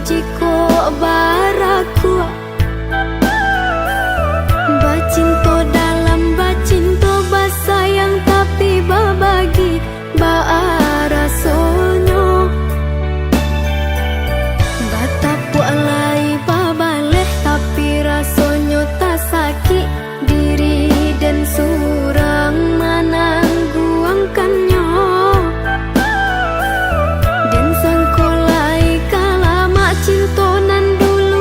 jiko baraku bacinto dalam bacinto basayang tapi babagi baarasonyo batapu alai babaleh tapi rasonyo tak sakit diri dan surang menangguangkannya dan sangkolai kala mak cinto nan dulu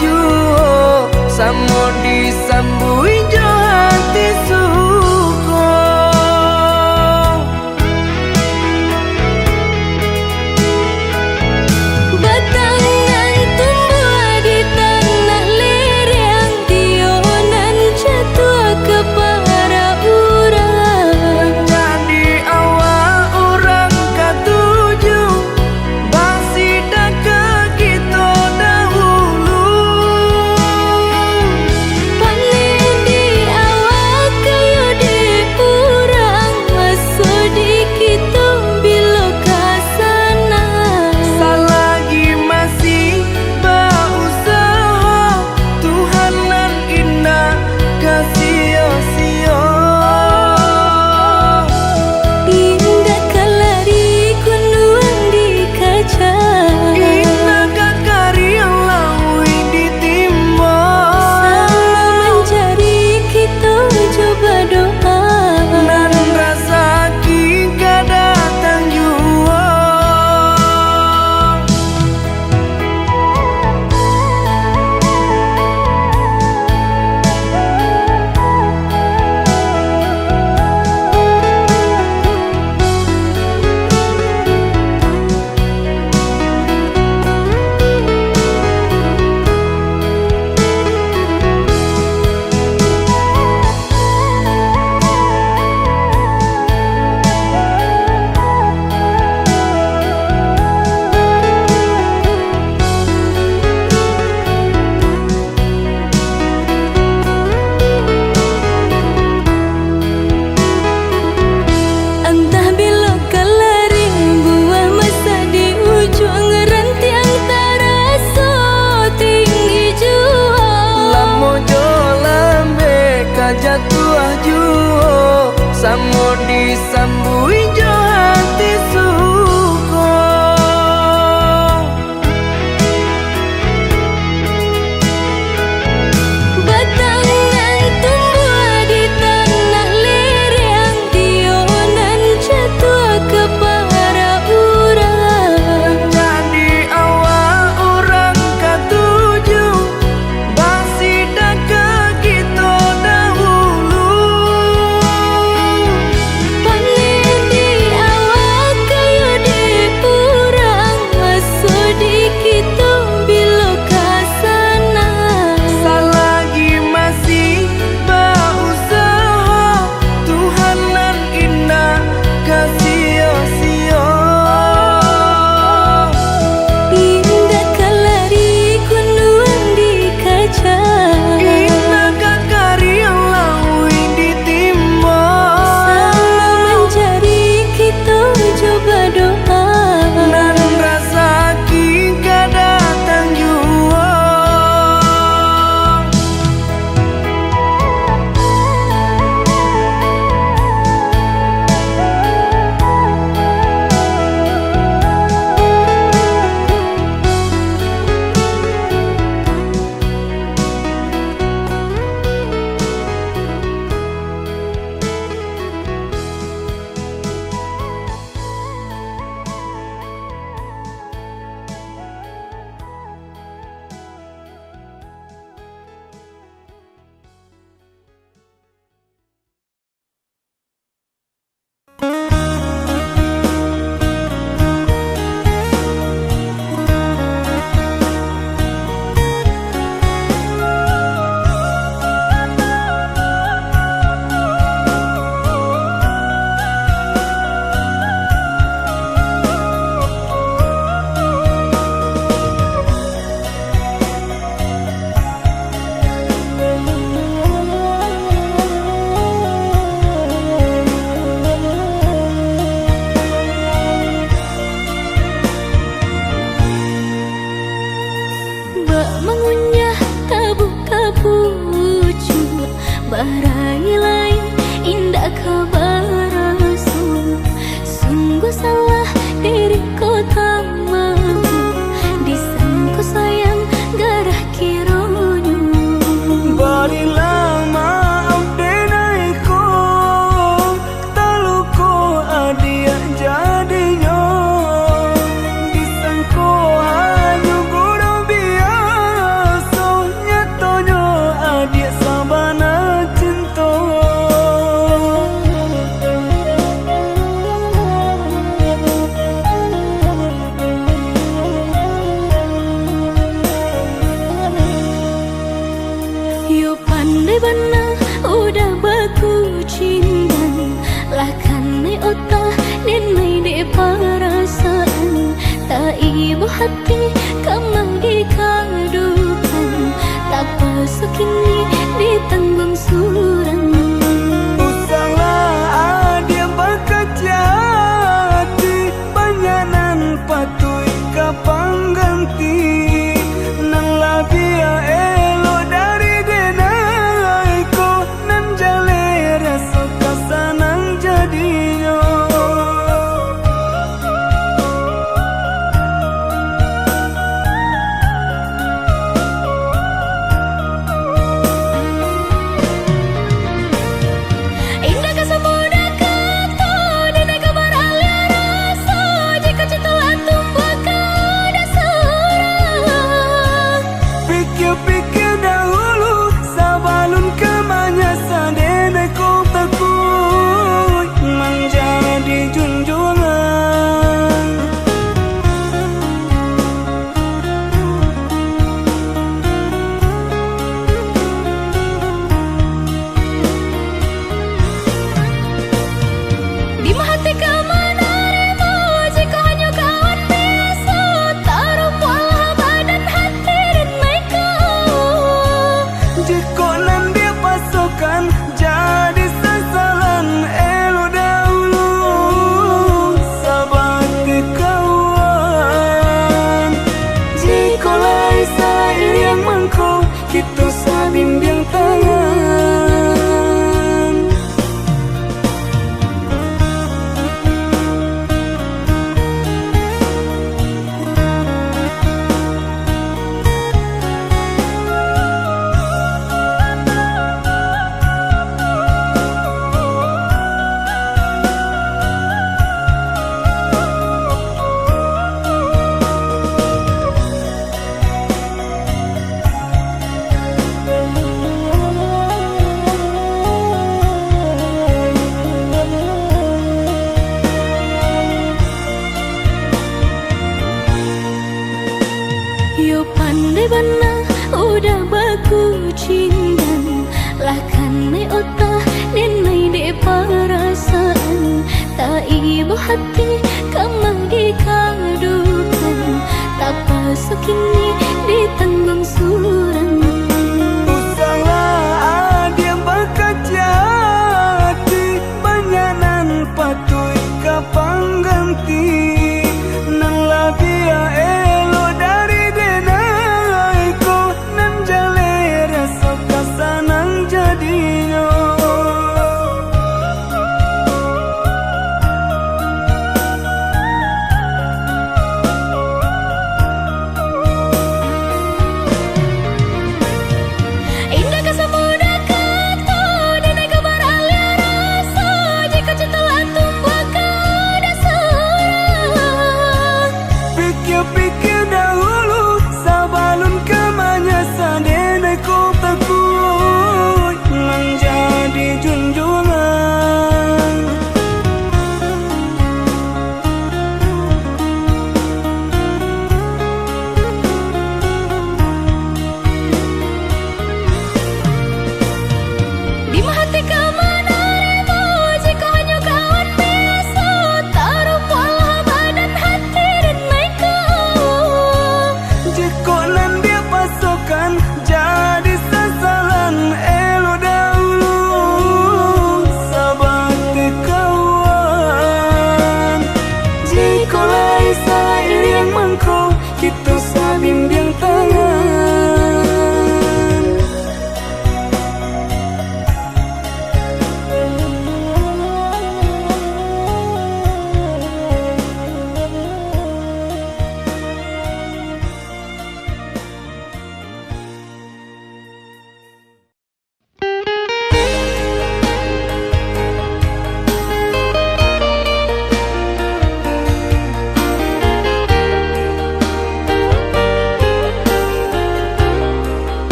juo samo disambui jo hati suko. Batangan tumbuh di tanah lereng, tionan jatuh ke para urang. Jadi awal orang katuju basida ke kita dahulu. Panen di awal kayu di urang, masuk di kita bila kasana. Selagi masih berusaha, Tuhanan indah kasih-sia. Indah kalari kunduang di kaca, Indah kakari lawi ditimba. sama mencari kita coba doa. Nan rasa ki gak datang jua. Entah bila kalari buah masa di ujung rantiang terasa tinggi jua. Lamo jo lambe kajatuh juo samo disambui jo hati suko. Batangan tumbuh di tanah lereng, tionan jatuh ke para urang. Jadi awal orang katuju basida ke kita dahulu. Panen di awal kayu di urang, masuk di kita bila kasana. Selagi masih berusaha, Tuhanan indah kasih-sia. Indah kalari kunduang di kaca, Indah kakari lawi ditimba. sama mencari kita coba doa. Nan rasa ki gak datang jua. Bak mengunyah kabu-kabucu, barai lain indah kabarasu. Sungguh salah diriku tak mampu disangku sayang garah kironyu. Barilah maaf denaiku, taluku adia jadinya. Disangko hanya guru biasa. hati kamang dikadukan, tak pasok kini ditanggung surang. Usaha dia bakajati, banyanan patuy kapang ganti. Nang labia elo dari denai ko, nan jale rasa kasanang jadinya. Indah kesemudah kata, dan kabar alia rasa, jika cinta tumbuh kada seorang. Pikir-pikir dahulu, sabalun kemanya sadene ko takut menjadi junjungan. Di hati kemana remo, jika hanya kawan biasa, taruh walah badan hati dan mereka. Jika nan dia pasokan jadi sasaran elo dahulu, sahabat kawan. Jika lai sair yang mangko, kita sabimbing tangan. Yo pandai bana udah baku cindan, lahkan nai otak dan nai de perasaan, tak ibu hati kamang dikadukan, tak pasok kini ditanggung surang. Usaha dia bakajati, banyanan patuy kapang ganti. Nang labia elo dari denai ko, nan jale rasa kasanang jadinya.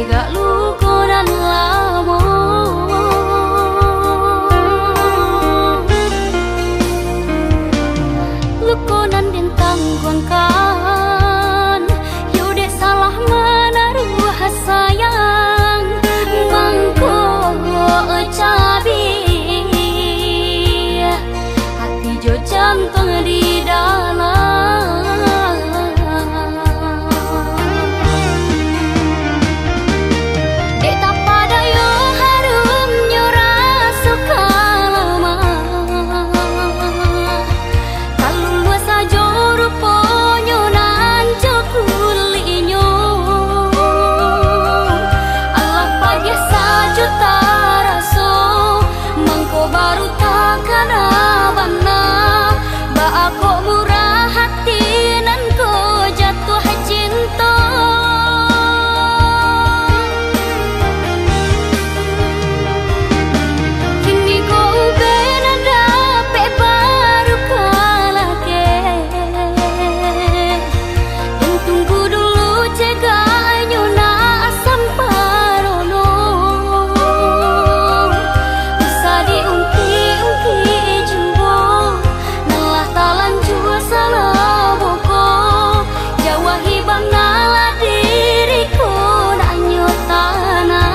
jaga luko dan lamo. Luko nan dintang kan yude salah menaruh sayang mangko cabi hati jo jantung di dalam. Dek tak pada yo harum nyora suka lama kalulu sajo ruponyo nan kulinyo Allah pagi sajo taraso mangko baru takkan abana ba ako murah hati nan ko jatuh cinta. Kini ko uben dape baru kalake yang tunggu dulu cegahnya na asam parono bisa diungki-ungki jumbo nalah talan jua salah boko jawa hibang nalah diriku nak nyotana.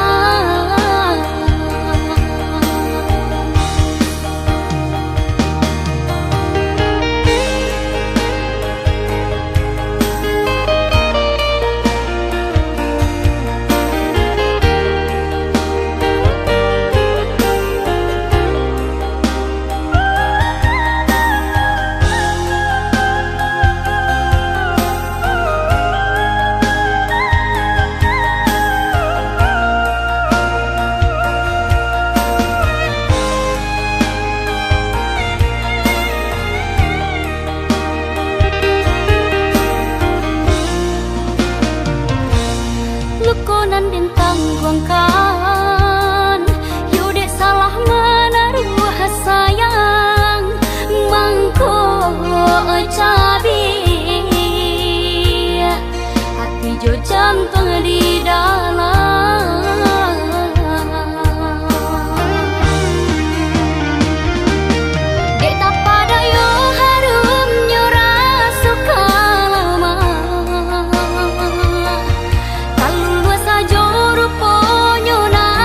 Luko nan dintang kan yude salah menaruh sayang mangko cabi hati jo jantung di dalam. Dek tak pada yo harum nyora suka lama kalulu sajo ruponyo nan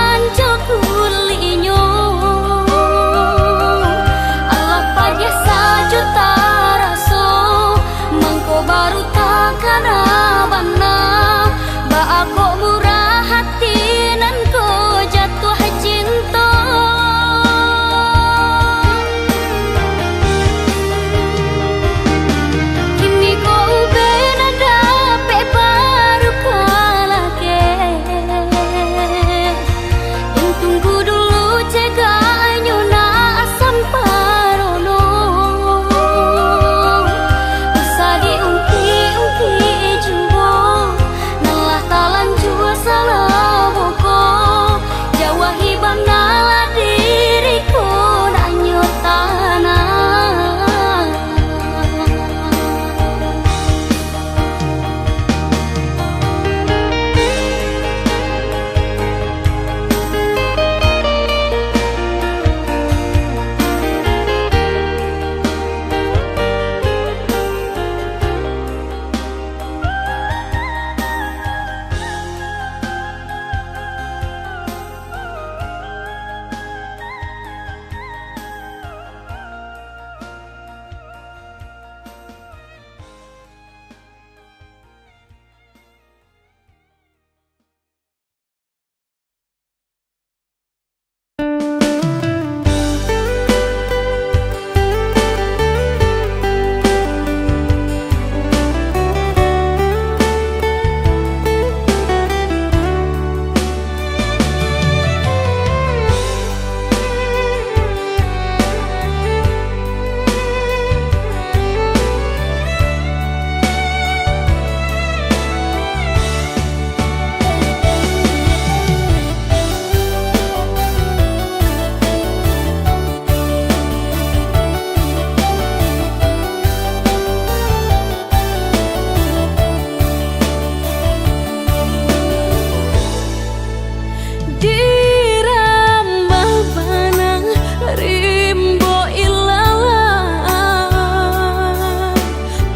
dirambah banang rimbo ilalang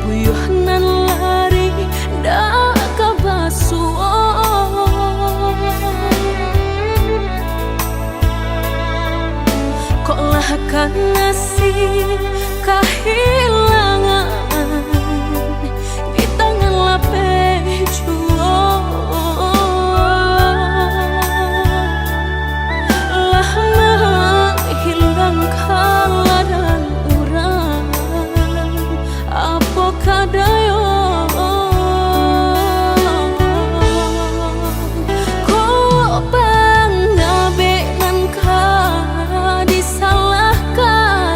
puyuhnan lari dak kabasuh kok lah kan nasib kehilangan di tangan lapeh lah hilang kala dan urang apa kadayo kok banggabe nan ka disalahkan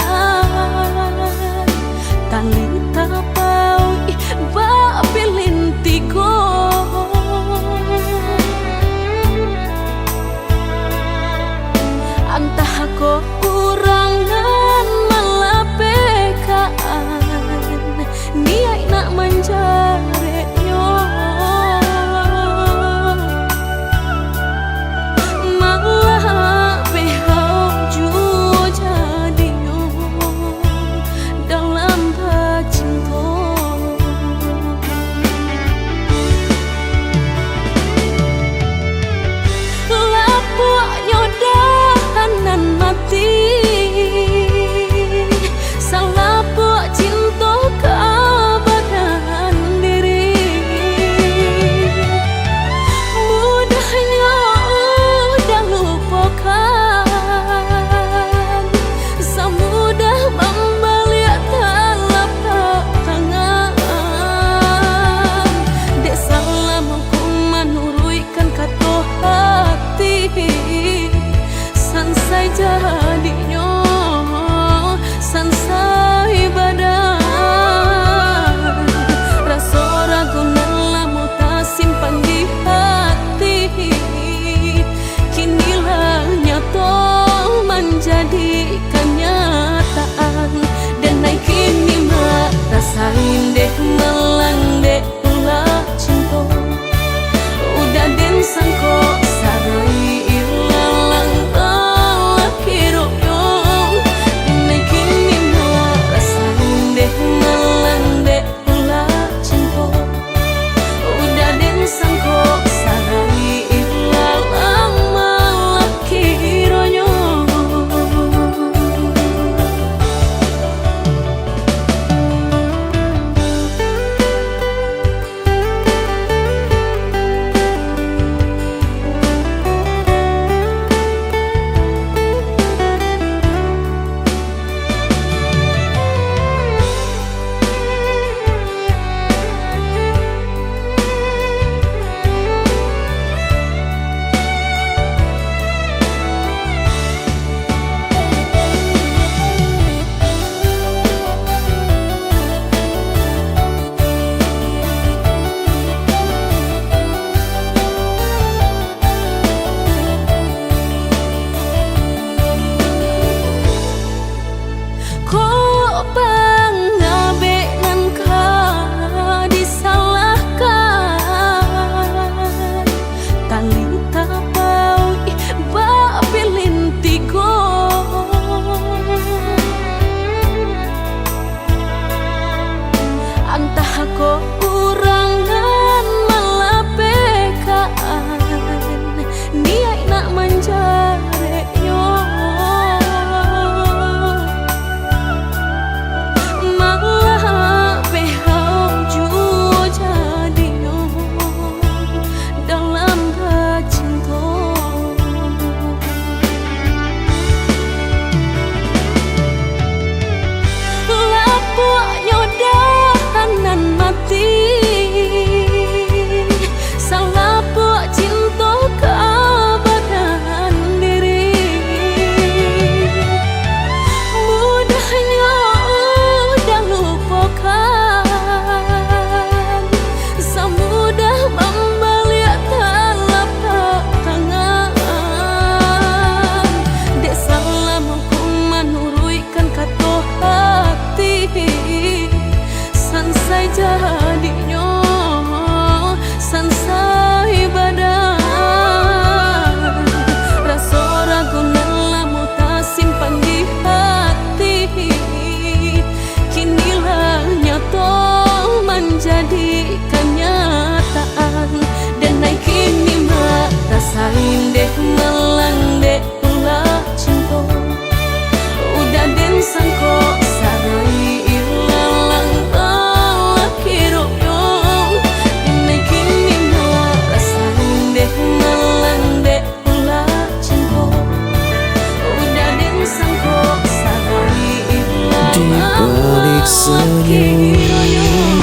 balik senyum,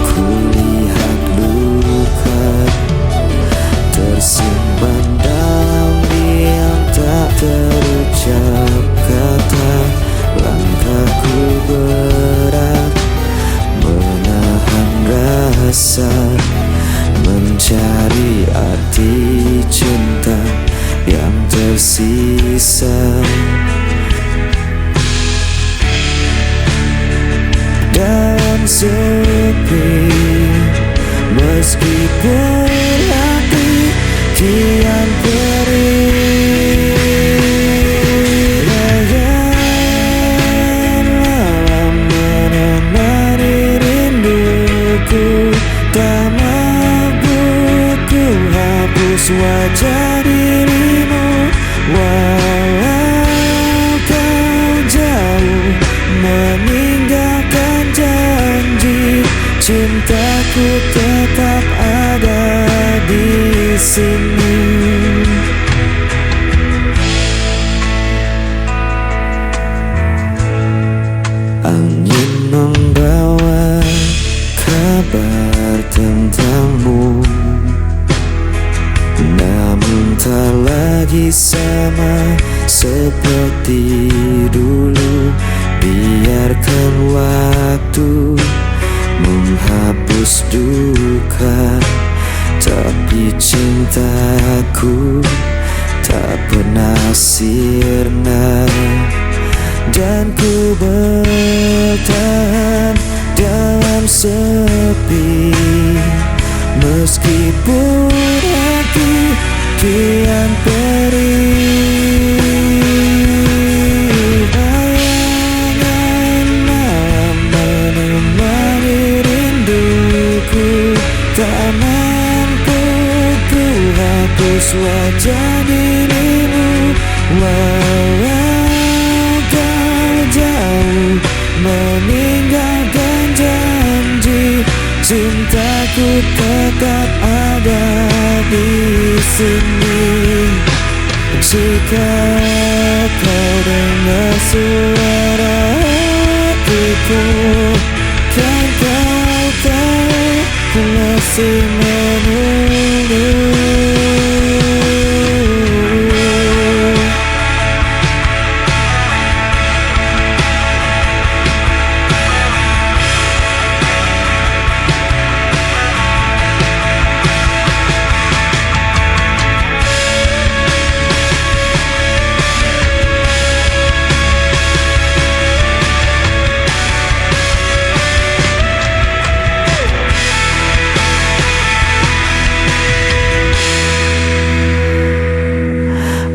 kulihat luka tersimpan dalam diam, tak terucap kata. Langkahku berat menahan rasa, mencari arti cinta yang tersisa. Dan sepi, meskipun hati kian perih. Bayan malam menemani rinduku, tak mampu ku hapus wajah dirimu. Walau kau jauh meninggalkan janji, cintaku tetap ada di sini. Angin membawa kabar tentangmu, namun tak lagi sama seperti dulu. Biarkan waktu menghapus duka, tapi cintaku tak pernah sirna. Dan ku bertahan dalam sepi, meskipun hati kian perih. Bayangan malam menemani rinduku, tak mampu ku hapus wajah dirimu. Walau kau jauh meninggalkan janji, cintaku tetap ada di sini. Jika kau dengar suara hatiku, kan kau tahu ku masih menunggu.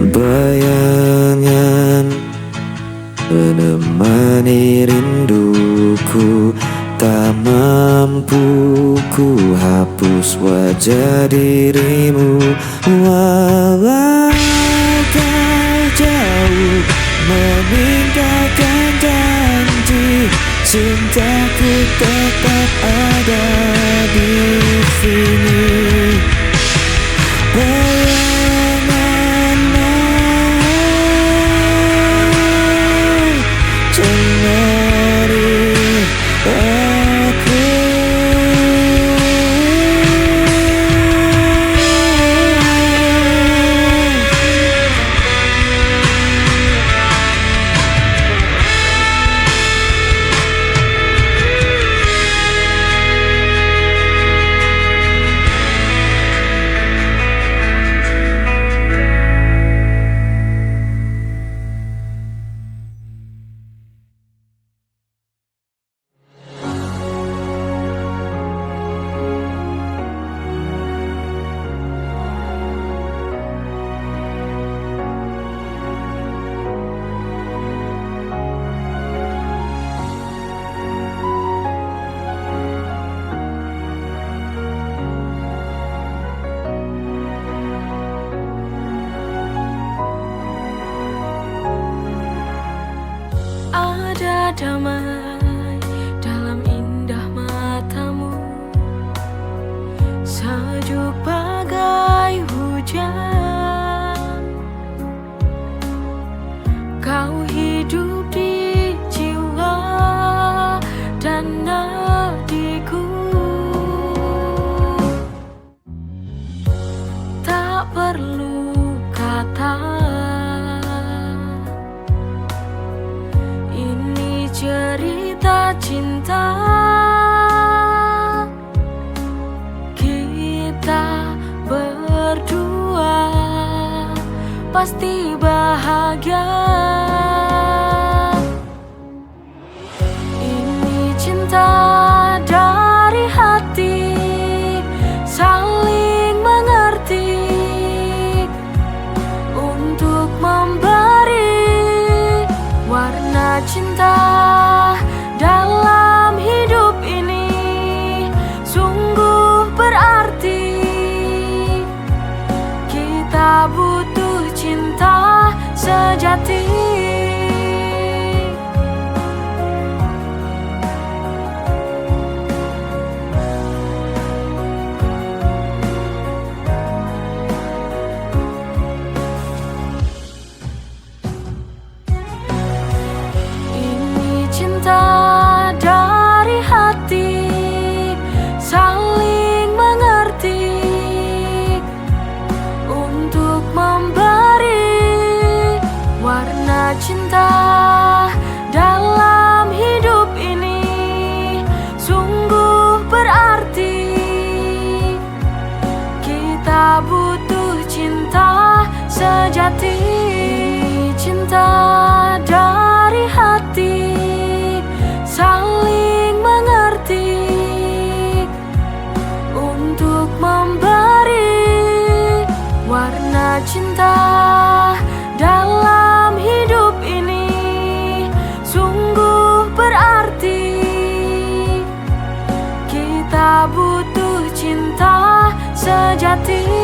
Bayangan menemani rinduku, tak mampu ku hapus wajah dirimu. Walau kau jauh meninggalkan janji, cintaku tetap ada di sini. damai dalam indah matamu, sejuk bagai hujan. Kau hidup di jiwa pasti bahagia. Ini cinta dari hati, saling mengerti untuk memberi warna cinta dalam hidup ini. Sungguh berarti kita butuh cinta sejati. Ini cinta dari hati, saling mengerti untuk memberi warna cinta dalam hidup ini. Sungguh berarti kita butuh cinta sejati. Cinta dari hati, saling mengerti untuk memberi warna cinta dalam hidup ini. Sungguh berarti kita butuh cinta sejati.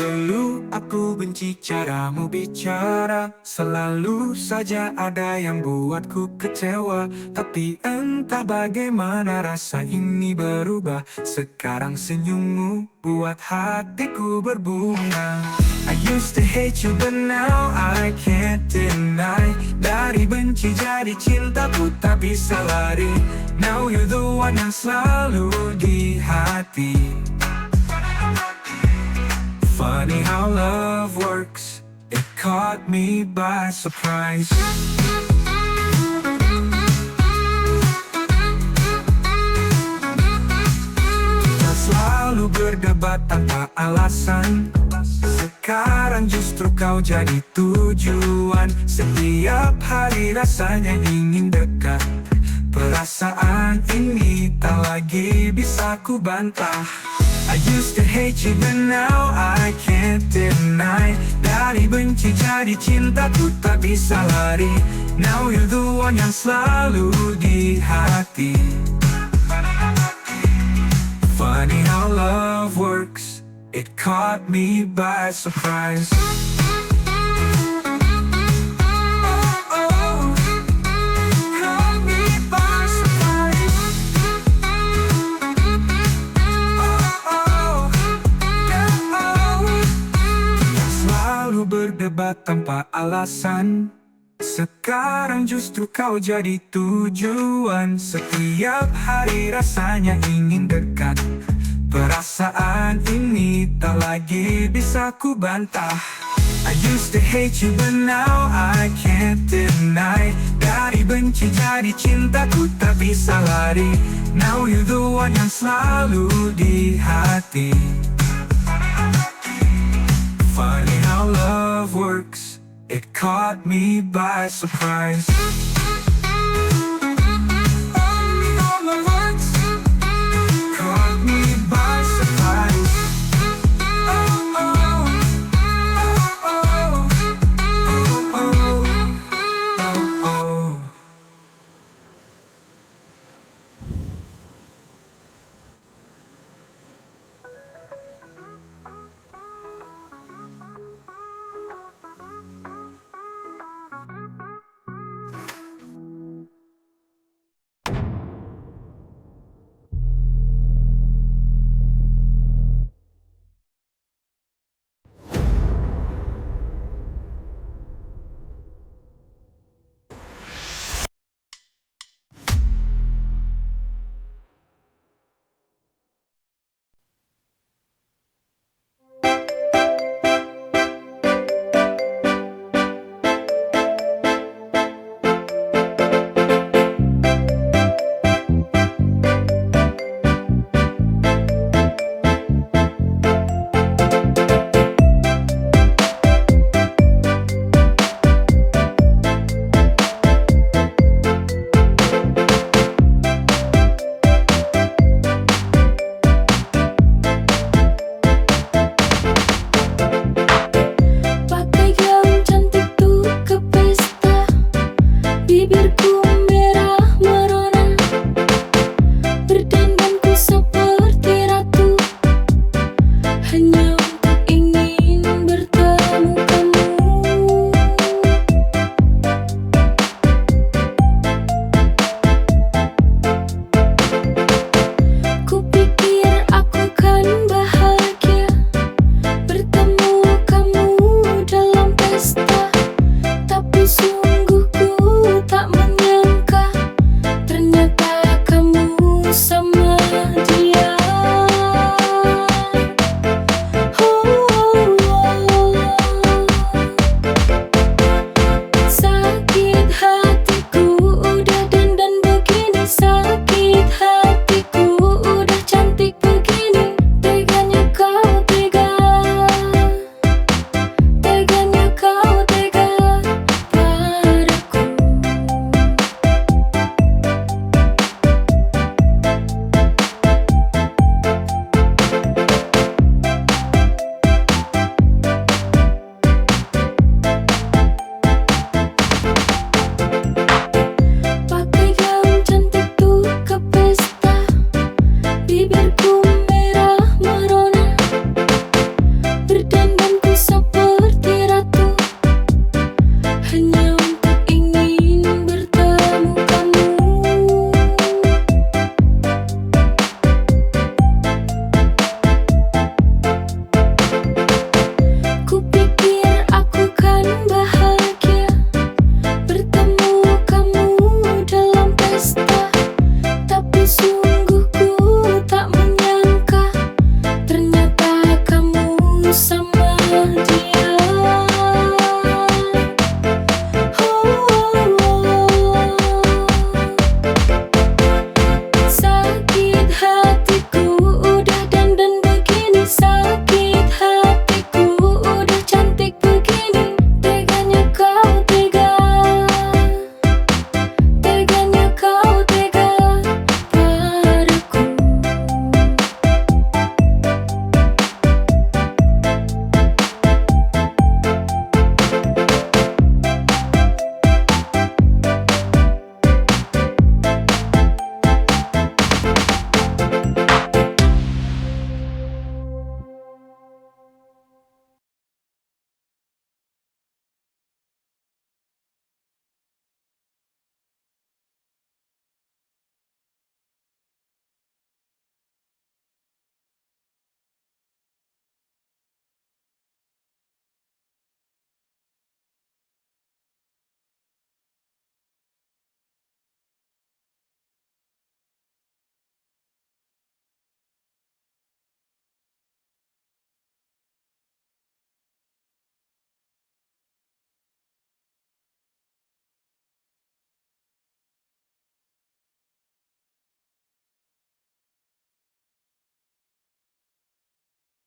Dulu aku benci caramu bicara, selalu saja ada yang buatku kecewa. Tapi entah bagaimana rasa ini berubah. Sekarang senyummu buat hatiku berbunga. I used to hate you but now I can't deny. Dari benci jadi cintaku tak bisa lari. Now you're the one yang selalu di hati. Funny how love works, it caught me by surprise. Kita selalu berdebat tanpa alasan. Sekarang justru kau jadi tujuan. Setiap hari rasanya ingin dekat. Perasaan ini tak lagi bisa ku bantah. I used to hate you but now I can't deny. Dari benci jadi cintaku tak bisa lari. Now you're the one yang selalu di hati. Funny how love works, it caught me by surprise. Berdebat tanpa alasan. Sekarang justru kau jadi tujuan. Setiap hari rasanya ingin dekat. Perasaan ini tak lagi bisa ku bantah. I used to hate you but now I can't deny. Dari benci jadi cintaku tak bisa lari. Now you're the one yang selalu di hati. Funny how love works, it caught me by surprise.